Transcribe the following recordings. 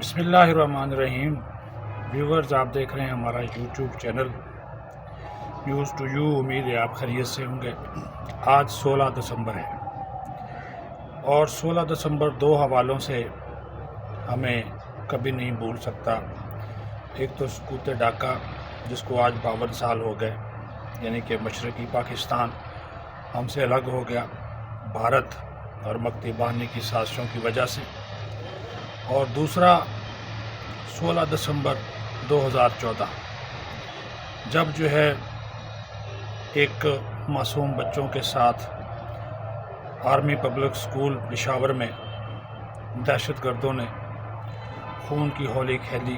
बिस्मिल्लाहिर्रहमानिर्रहीम। व्यूवर्स, आप देख रहे हैं हमारा YouTube channel news to you. उम्मीद है आप खैरियत से होंगे। आज 16 दिसंबर है और 16 दिसंबर दो हवालों से हमें कभी नहीं भूल सकता। एक तो सकूत ढाका, जिसको आज 52 साल हो गए, यानी कि मशरक़ी पाकिस्तान हमसे अलग हो गया भारत और मक्ती बानी की साजिशों की वजह से। और दूसरा 16 दिसंबर 2014, जब जो है एक मासूम बच्चों के साथ आर्मी पब्लिक स्कूल पेशावर में दहशतगर्दों ने खून की होली खेली।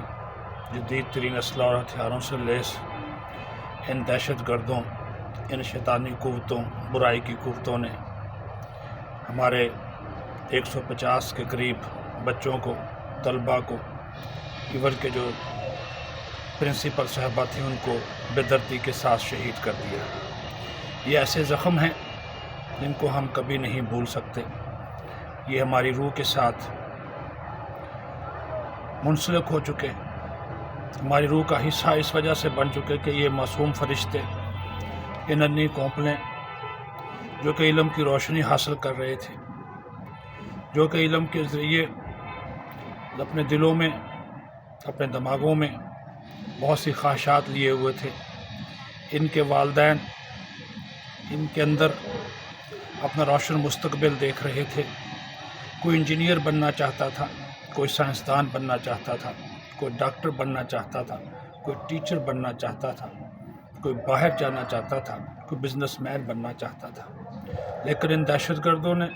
जदीद तरीन असला और हथियारों से लैस इन दहशतगर्दों, इन शैतानी कुव्वतों, बुराई की कुव्वतों ने हमारे 150 के करीब बच्चों को, तलबा को, इवन के जो प्रिंसिपल साहबा थी उनको बेदर्दी के साथ शहीद कर दिया। ये ऐसे ज़ख्म हैं जिनको हम कभी नहीं भूल सकते। ये हमारी रूह के साथ मुंसलिक हो चुके, हमारी रूह का हिस्सा इस वजह से बन चुके कि ये मासूम फरिश्ते, ये नन्ही कोंपलें जो कि इल्म की रोशनी हासिल कर रहे थे, जो कि इल्म के ज़रिए अपने दिलों में, अपने दिमागों में बहुत सी ख्वाहिशात लिए हुए थे। इनके वालिदैन इनके अंदर अपना रोशन मुस्तकबिल देख रहे थे। कोई इंजीनियर बनना चाहता था, कोई साइंसदान बनना चाहता था, कोई डॉक्टर बनना चाहता था, कोई टीचर बनना चाहता था, कोई बाहर जाना चाहता था, कोई बिजनेसमैन बनना चाहता था। लेकिन इन दहशतगर्दों ने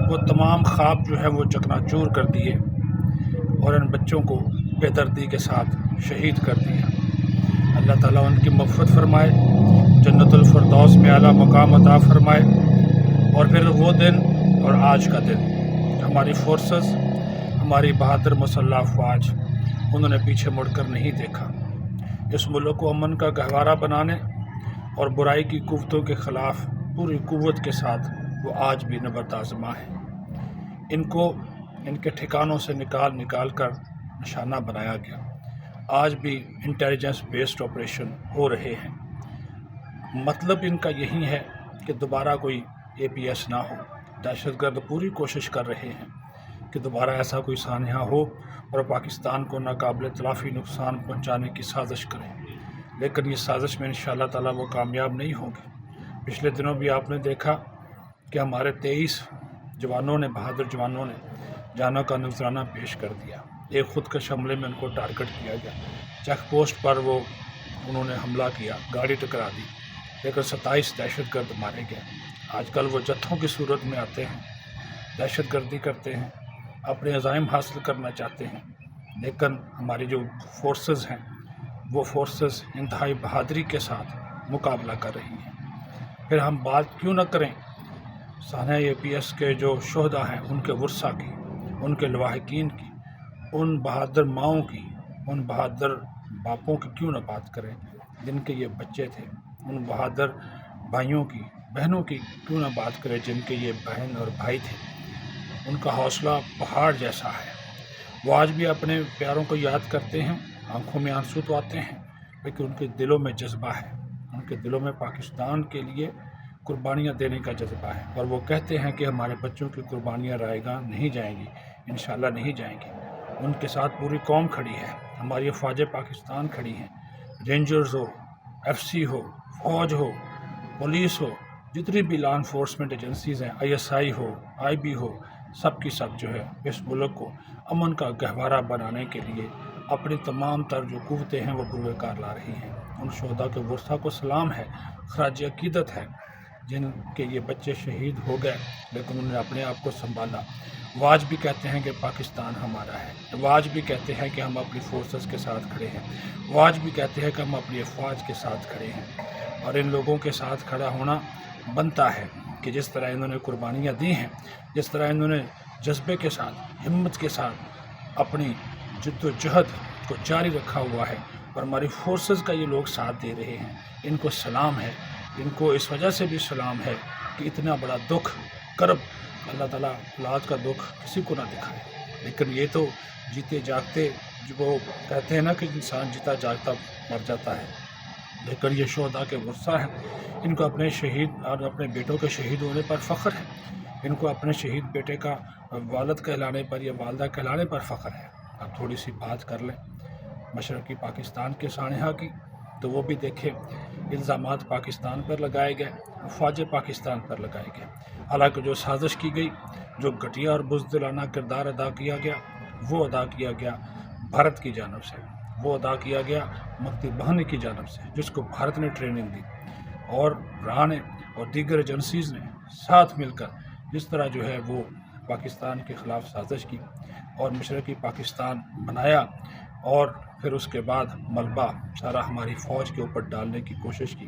वो तमाम ख्वाब जो है वो चकनाचूर कर दिए और इन बच्चों को बेदर्दी के साथ शहीद कर दिया। अल्लाह ताला उनकी मग़फ़िरत फरमाए, जन्नतुल फ़िरदौस में आला मकाम अता फरमाए। और फिर वो दिन और आज का दिन हमारी फोर्सेस, हमारी बहादुर मुसल्लह अफ़वाज, उन्होंने पीछे मुड़कर नहीं देखा। इस मुल्क को अमन का गहवारा बनाने और बुराई की कुव्वतों के ख़िलाफ़ पूरी कुव्वत के साथ वो आज भी नबर्दाज़मा है। इनको इनके ठिकानों से निकाल कर निशाना बनाया गया। आज भी इंटेलिजेंस बेस्ड ऑपरेशन हो रहे हैं। मतलब इनका यही है कि दोबारा कोई APS ना हो। दहशतगर्द पूरी कोशिश कर रहे हैं कि दोबारा ऐसा कोई सानिया हो और पाकिस्तान को नाकाबिल तलाफ़ी नुकसान पहुंचाने की साजिश करें। लेकिन ये साजिश में इंशाअल्लाह ताला वो कामयाब नहीं होंगे। पिछले दिनों भी आपने देखा कि हमारे 23 जवानों ने, बहादुर जवानों ने जाना का नजराना पेश कर दिया। एक खुदकश हमले में उनको टारगेट किया गया। चेक पोस्ट पर उन्होंने हमला किया, गाड़ी टकरा दी, लेकिन 27 दहशतगर्द मारे गए। आजकल वो जत्थों की सूरत में आते हैं, दहशतगर्दी करते हैं, अपने अज़ाइम हासिल करना चाहते हैं। लेकिन हमारी जो फोर्सेस हैं वो फोर्सेस इंतहाई बहादुरी के साथ मुकाबला कर रही हैं। फिर हम बात क्यों न करें सानिया APS के जो शोहदा हैं, उनके वर्सा की, उनके लवाहिकीन की, उन बहादुर माओं की, उन बहादुर बापों की क्यों न बात करें जिनके ये बच्चे थे। उन बहादुर भाइयों की, बहनों की क्यों न बात करें जिनके ये बहन और भाई थे। उनका हौसला पहाड़ जैसा है। वो आज भी अपने प्यारों को याद करते हैं, आंखों में आंसू तो आते हैं, लेकिन उनके दिलों में जज्बा है। उनके दिलों में पाकिस्तान के लिए कुर्बानियाँ देने का जज्बा है। और वो कहते हैं कि हमारे बच्चों की कुर्बानियाँ रायगा नहीं जाएंगी, इंशाल्लाह नहीं जाएंगी। उनके साथ पूरी कौम खड़ी है, हमारी फ़ौज पाकिस्तान खड़ी हैं। रेंजर्स हो, FC हो, फ़ौज हो, पुलिस हो, जितनी भी लॉ इन्फोर्समेंट एजेंसीज़ हैं, ISI हो, IB हो, सब की सब जो है इस मुल्क को अमन का गहवारा बनाने के लिए अपनी तमाम तर जो कुव्वतें हैं वो पुरकार ला रही हैं। उन शोहदा के वर्सा को सलाम है, खराज अकीदत है, जिनके ये बच्चे शहीद हो गए लेकिन उन्होंने अपने आप को संभाला। वो आज भी कहते हैं कि पाकिस्तान हमारा है। वो आज भी कहते हैं कि हम अपनी फोर्सेस के साथ खड़े हैं। वो आज भी कहते हैं कि हम अपनी अफवाज के साथ खड़े हैं। और इन लोगों के साथ खड़ा होना बनता है कि जिस तरह इन्होंने कुर्बानियाँ दी हैं, जिस तरह इन्होंने जज्बे के साथ, हिम्मत के साथ अपनी जद्दोजहद को जारी रखा हुआ है और हमारी फोर्सेस का ये लोग साथ दे रहे हैं, इनको सलाम है। इनको इस वजह से भी सलाम है कि इतना बड़ा दुख, करब, अल्लाह ताला औलाद का दुख किसी को ना दिखाए। لیکن یہ تو جیتے جاگتے جو وہ کہتے ہیں نا کہ انسان جیتا جاگتا مر جاتا ہے، لیکن یہ شہداء کے ورثہ ہیں، ان کو اپنے شہید اور اپنے بیٹوں کے شہید ہونے پر فخر ہے، ان کو اپنے شہید بیٹے کا والد کہلانے پر یا والدہ کہلانے پر فخر ہے۔ اب تھوڑی سی بات کر لیں مشرقی پاکستان کے سانحہ کی، تو وہ بھی دیکھیں الزامات پاکستان پر لگائے گئے، فوج پاکستان پر لگائے گئے، حالانکہ جو سازش کی گئی، جو گھٹیا اور بزدلانہ کردار ادا کیا گیا، وہ ادا کیا گیا بھارت کی جانب سے، وہ ادا کیا گیا مکتی بہانی کی جانب سے، جس کو بھارت نے ٹریننگ دی، اور راہ نے اور دیگر ایجنسیز نے ساتھ مل کر جس طرح جو ہے وہ پاکستان کے خلاف سازش کی اور مشرقی پاکستان بنایا، اور پھر اس کے بعد ملبہ سارا ہماری فوج کے اوپر ڈالنے کی کوشش کی،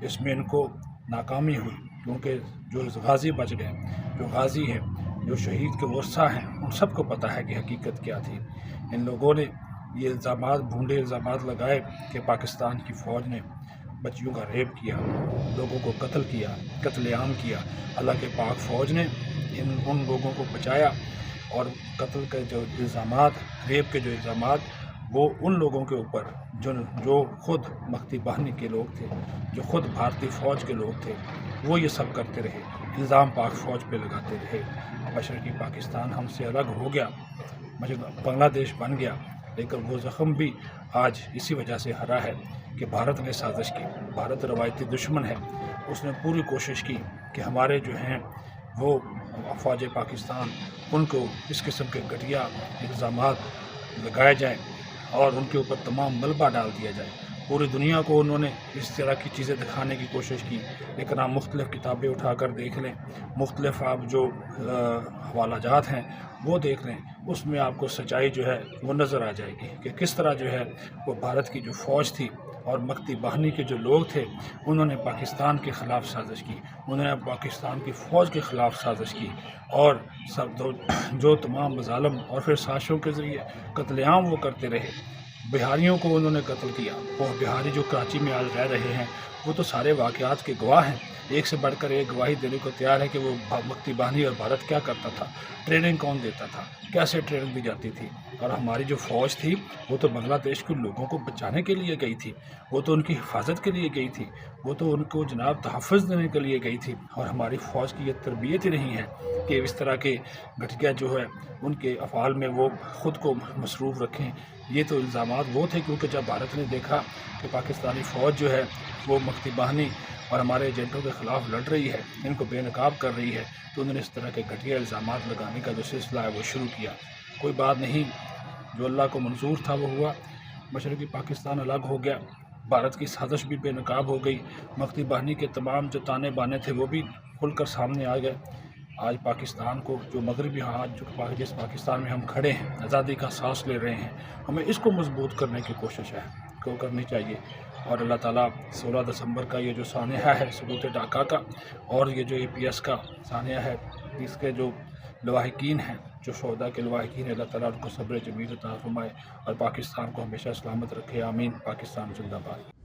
اس میں ان کو ناکامی ہوئی، کیونکہ جو غازی بچ گئے، جو غازی ہیں، جو شہید کے ورثہ ہیں، ان سب کو پتہ ہے کہ حقیقت کیا تھی۔ ان لوگوں نے یہ الزامات، بھونڈے الزامات لگائے کہ پاکستان کی فوج نے بچیوں کا ریپ کیا، لوگوں کو قتل کیا، قتل عام کیا، حالانکہ پاک فوج نے ان لوگوں کو بچایا، اور قتل کے جو الزامات، ریپ کے جو الزامات، وہ ان لوگوں کے اوپر جو خود مکتی بہانی کے لوگ تھے، جو خود بھارتی فوج کے لوگ تھے، وہ یہ سب کرتے رہے، الزام پاک فوج پہ لگاتے رہے۔ مشرقی پاکستان ہم سے الگ ہو گیا، بنگلہ دیش بن گیا، لیکن وہ زخم بھی آج اسی وجہ سے ہرا ہے کہ بھارت نے سازش کی۔ بھارت روایتی دشمن ہے، اس نے پوری کوشش کی کہ ہمارے جو ہیں وہ فوج پاکستان، ان کو اس قسم کے گھٹیا الزامات لگائے جائیں اور ان کے اوپر تمام ملبہ ڈال دیا جائے۔ پوری دنیا کو انہوں نے اس طرح کی چیزیں دکھانے کی کوشش کی، لیکن آپ مختلف کتابیں اٹھا کر دیکھ لیں، مختلف آپ جو حوالہ جات ہیں وہ دیکھ لیں، اس میں آپ کو سچائی جو ہے وہ نظر آ جائے گی کہ کس طرح جو ہے وہ بھارت کی جو فوج تھی اور مکتی بہانی کے جو لوگ تھے، انہوں نے پاکستان کے خلاف سازش کی، انہوں نے پاکستان کی فوج کے خلاف سازش کی، اور سب جو تمام مظالم اور پھر سازشوں کے ذریعے قتل عام وہ کرتے رہے۔ بہاریوں کو انہوں نے قتل کیا، وہ بہاری جو کراچی میں آج رہ رہے ہیں وہ تو سارے واقعات کے گواہ ہیں، ایک سے بڑھ کر ایک گواہی دینے کو تیار ہے کہ وہ مکتی بہانی اور بھارت کیا کرتا تھا، ٹریننگ کون دیتا تھا، کیسے ٹریننگ دی جاتی تھی، اور ہماری جو فوج تھی وہ تو بنگلہ دیش کے لوگوں کو بچانے کے لیے گئی تھی، وہ تو ان کی حفاظت کے لیے گئی تھی، وہ تو ان کو جناب تحفظ دینے کے لیے گئی تھی، اور ہماری فوج کی یہ تربیت ہی نہیں ہے کہ اس طرح کے گھٹیا جو ہے ان کے افعال میں وہ خود کو مصروف رکھیں۔ یہ تو الزامات وہ تھے، کیونکہ جب بھارت نے دیکھا کہ پاکستانی فوج جو ہے وہ مکتی بہانی اور ہمارے ایجنٹوں کے خلاف لڑ رہی ہے، ان کو بے نقاب کر رہی ہے، تو انہوں نے اس طرح کے گھٹیا الزامات لگانے کا جو سلسلہ ہے وہ شروع کیا۔ کوئی بات نہیں، جو اللہ کو منظور تھا وہ ہوا، مشرقی پاکستان الگ ہو گیا، بھارت کی سازش بھی بے نقاب ہو گئی، مکتی بہانی کے تمام جو تانے بانے تھے وہ بھی کھل کر سامنے آ گئے۔ آج پاکستان کو جو مغربی جس پاکستان میں ہم کھڑے ہیں، آزادی کا سانس لے رہے ہیں، ہمیں اس کو مضبوط کرنے کی کوشش ہے کو کرنی چاہیے، اور اللہ تعالیٰ 16 دسمبر کا یہ جو سانحہ ہے ثبوت ڈھاکہ کا، اور یہ جو APS کا سانحہ ہے، اس کے جو لواحقین ہیں، جو شہداء کے لواحقین ہیں، اللہ تعالیٰ ان کو صبر جمیل عطا فرمائے اور پاکستان کو ہمیشہ سلامت رکھے۔ آمین۔ پاکستان زندہ باد۔